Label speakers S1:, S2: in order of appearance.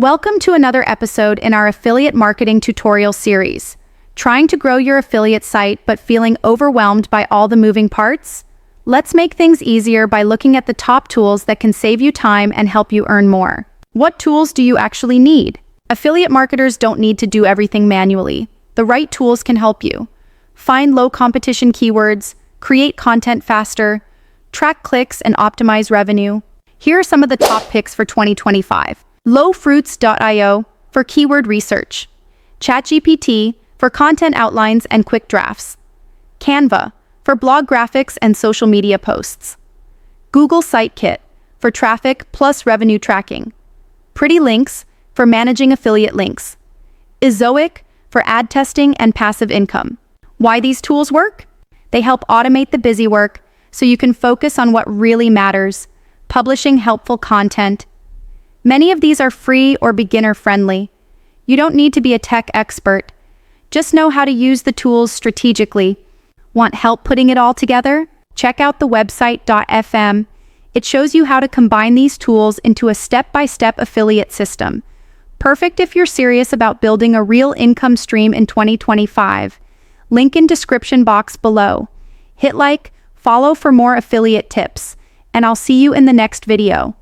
S1: Welcome to another episode in our affiliate marketing tutorial series. Trying to grow your affiliate site but feeling overwhelmed by all the moving parts? Let's make things easier by looking at the top tools that can save you time and help you earn more. What tools do you actually need? Affiliate marketers don't need to do everything manually. The right tools can help you. Find low competition keywords, create content faster, track clicks and optimize revenue. Here are some of the top picks for 2025. Lowfruits.io for keyword research. ChatGPT for content outlines and quick drafts. Canva for blog graphics and social media posts. Google Sitekit for traffic plus revenue tracking. Pretty Links for managing affiliate links. Ezoic for ad testing and passive income. Why these tools work? They help automate the busy work so you can focus on what really matters, publishing helpful content. Many of these are free or beginner-friendly. You don't need to be a tech expert. Just know how to use the tools strategically. Want help putting it all together? Check out the website.fm. It shows you how to combine these tools into a step-by-step affiliate system. Perfect if you're serious about building a real income stream in 2025. Link in description box below. Hit like, follow for more affiliate tips, and I'll see you in the next video.